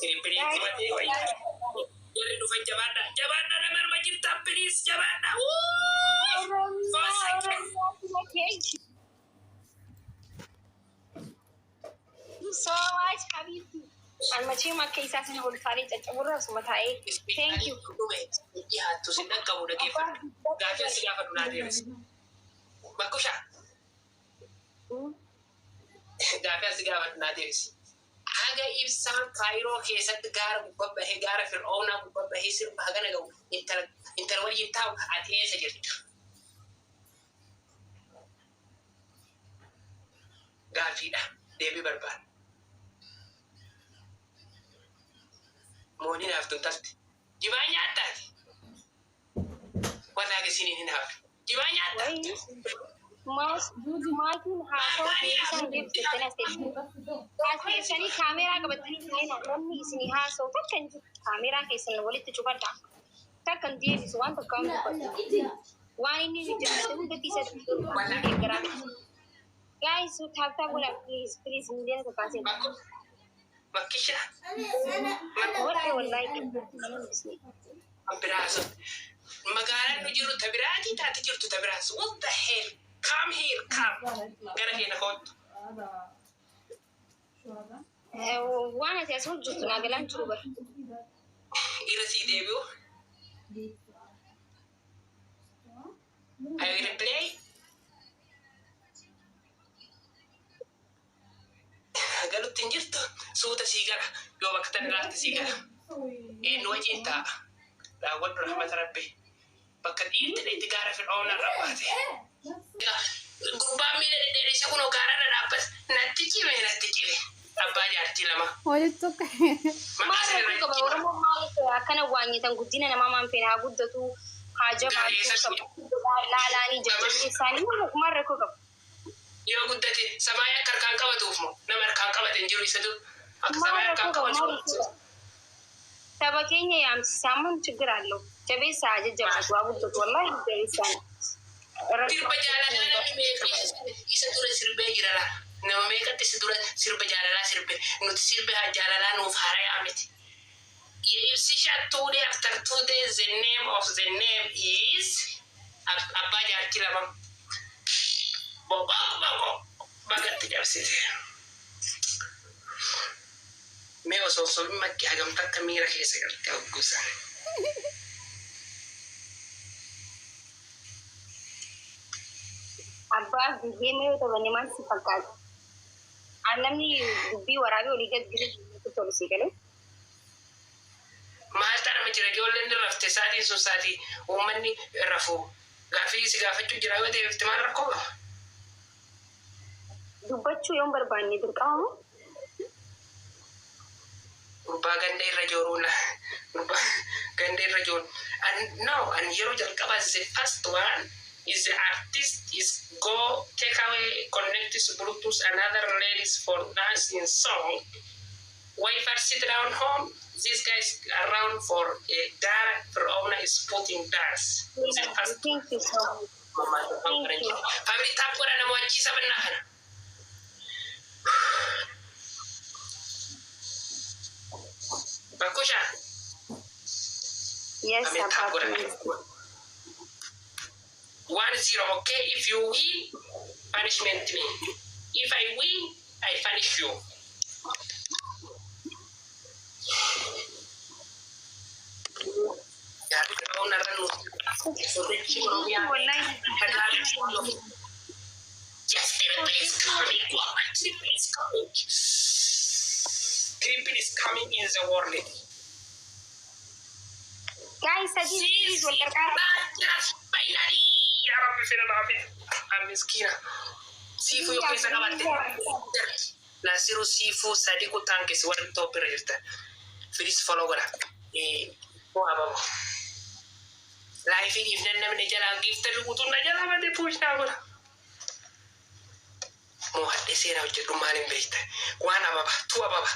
Kirimpiri mati wai. Jadi dufan jabana, jabana nama majid tampilis jabana. So much, Habibti. Almaci ma kai sa sun wani fare ta wurin su mataye. Thank you. Ya to sin dan kamu da gefe. Gafe su gafa duna da yasu. Bakusha. Gafe su gafa duna da yasu. Haga ibsan Cairo keessatti gaara gubbabbahe gaara Fir'auna gubbabbahe sirba hagana ga'u intal wajjin taa'u ati eessa jirtu. Gaaffiidha deebii barbaada. Mooniin haftuun tafti. Jibaa nyaattaati. Waan agarsiiniin hin haftu. Jibaa nyaattaati. Maatiin haasoo keessan deebisatan asirratti kaameeraa qabatanii seenaa namni isinii haasoo takka hin jiru. Kaameeraa keessan walitti cufadhaa. Takka hin deebisu waan tokko hin dubbatu. Waan inni jaallatu hundatti isa deeggaraa. Guys, tap gonna please million to pass it. Bakisha. What I would like to Abiraso. Magaalaan nu jiru tabiraati taati jirtu tabiraas. What the hell? Come here, come. Gara keenya kootu. waan ati as hojjettu naa galaan jiru bara. Ira sii deebi'u. I will play. Galutti hin jirtu suuta sii gara yoo bakka tana laafte sii gara. Eenyu wajjin taa'a. Daawwadhu rahmata rabbi. Bakka dhiirti itti gaara Fir'aawna irra baate. Gubbaan miila dhedheeressa kunoo gaararra dhaabbata. Natti cime. Abbaa jaartii lama. Walitti tokko. Maal qaba Oromoo maaliif akkana waanyitan guddina namaa maan feenaa guddatu haa jabaatu laalaanii jajjabii isaanii maal rakkoo qabu. Yoo guddate samaa akka harkaan qabatuuf moo nama harkaan qabate hin jiru isatu akka samaa harkaan qabatu. Saba keenya yaamsisaa mun ችግር አለው jabeessaa jajjabaatu waa guddatu wallaahi jabeessaan. Sirba jaalalaa isa dura sirbee jira laa. Nama meeqatti isa dura sirba jaalalaa sirbe nuti sirbe haa jaalalaa nuuf harayaa miti. Ibsisha 2 days after 2 days the name of the name is abbaa jaartii lama. Bagatti jabsite. Mee osoo sobi makki hagamta akka miira keessa galtee hogguusan. Abbaa biyyee taphanne maal si fakkaata? Namni dubbii waraabee olii gad jiru tolu si galee. Maal ta'a jira ijoolleen rafte saatiin sun saatii uummanni rafuu gaaffii si gaafachuu jira yoo ta'e maal rakkoo qaba? Dubbachuu yoon barbaanne dirqama moo? Gurbaa ganda irra jooruuna. Ganda irra jooru. No, and yeroo jalqaba the first one is the artist is go take away connect this Bluetooth another ladies for dancing song. Wife sit down home. These guys around for a Dara Fir'auna is putting dance. Thank you so much. Thank you. Family tap ko na namuachi sa banahan. Bakusha. Yes, Papa. 1-0, okay? If you win, punishment me. If I win, I punish you. Yes, Triple is coming. Triple is coming. Triple is coming in the world. Guys, please, finally. Ya Rabbi, fina nafi. Amiskina. Sifu yo pesa kabate. Nasiru sifu sadiku tankes wala topi rejista. Filis follow gora. Mo ababo. Life if nanam ne jala gift lugutu na jala mate push na gora. Mo hadde sera wajje dumani beita. Wana baba, tuwa baba.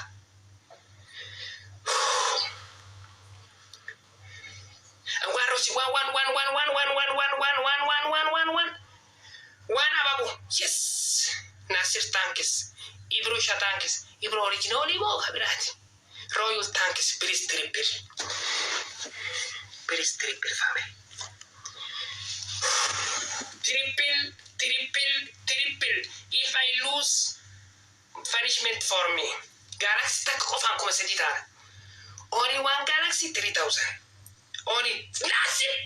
One ababu. Yes. Nasir tankes. Ibro shatankes. Ibro original ibo kabirati. royal thanks, please triple. Please triple family. Triple. If I lose, punishment for me. Galaxy tak kofan kuma sedita. Only one galaxy 3,000. Only nothing.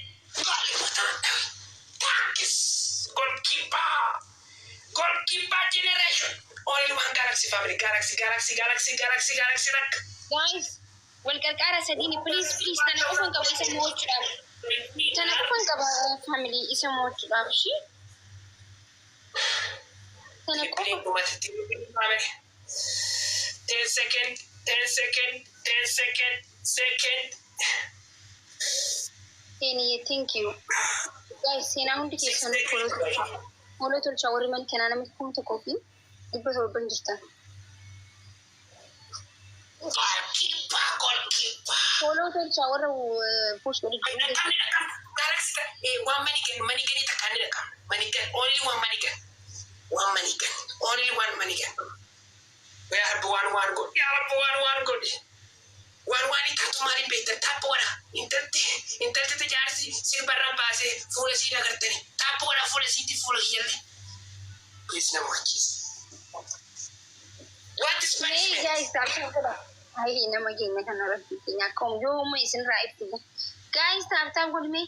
Thanks. Goalkeeper generation. Only one galaxy family. Galaxy. Guys, walqarqaara sadiini please tana qofan qaba isa mo'achuudhaaf. Tana qofan qaba family isa mo'achuudhaaf ishii. Tana qofa. 10 second. Thank you. Guys, seenaa hundi keessan follow tolchaa warri man kanaa namni kun tokkoo fi dhibba torban jirtan. Goalkeeper. Follow tolchaa warra push godhi. One manigan ita kanina kam. Manigan, only one manigan. Only one manigan. We have one good. One good. One ita tumari beta tapora. Interti jarsi sirbarra base full sina gartani. Tapora full city full here. Please no more kiss. What is Hey punishment? guys, tap ko da. Ay nama gina kana rafi nya kom yo mo isin right to. Guys, tap ko me.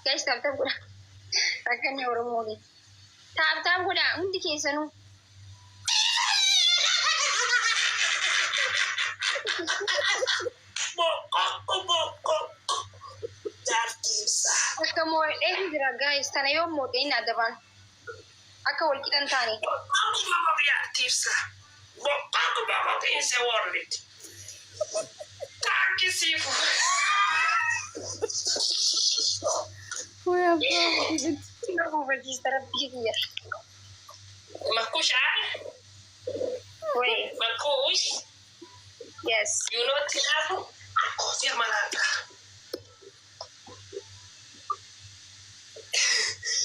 Guys, tap ko da. Akan ne oro mo ni. Tap ko da undi ke sanu. Boko. Jartisa. Akka mo dira guys, tana yo mo ina daban. Akka wal kidan tani. Jartisa. Boko in the world. Thank you, Sifu. Aku register biar. Makush, Wait, Makush. yes. You know Tiago? Dia malata.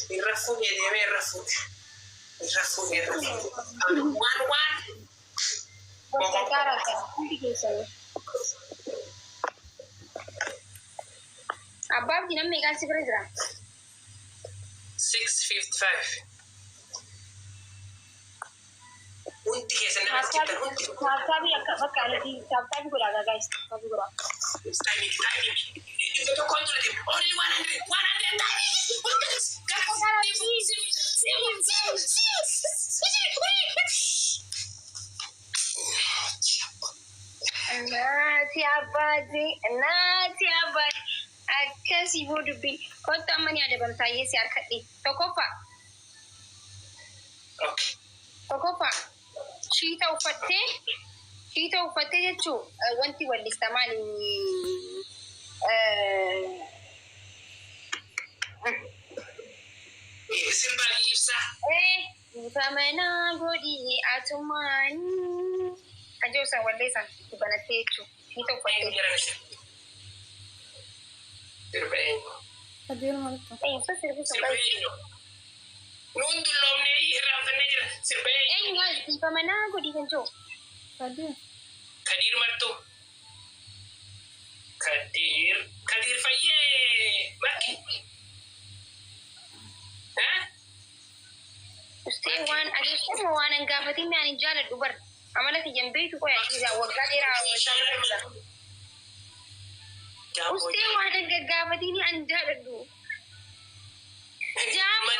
Irrafuge. One. Cara kan, undi ke sanu. Abab dinam me kasi berjira. 655. Unti ke sana kita unti. Sabi akka lagi, sabi ko daga guys, sabi ko daga. Timing. Itu tuh kontrol tim. Only 100 Nati abadi. Akkasii boo dubbii kottu amma ni adaban taayee si harkadhe tokkoffaa shiita uffattee jechuun wanti wallista maali Simbal ibsa. Famanaa godhii atumaanii ajoosan walleessan dubanattee jechuun shiita uffattee. Famanaa godhii kan jiru. Kadir martu. Kadir fayyee. Bakki. Ustee waan adeemsifama waan hangaafatiin ani jaaladhu bar amala kiyyan beektu qoya keessaa waggaa dheeraa waggaa. Ustee waan hangaafatiin ani jaaladhu. Jaamu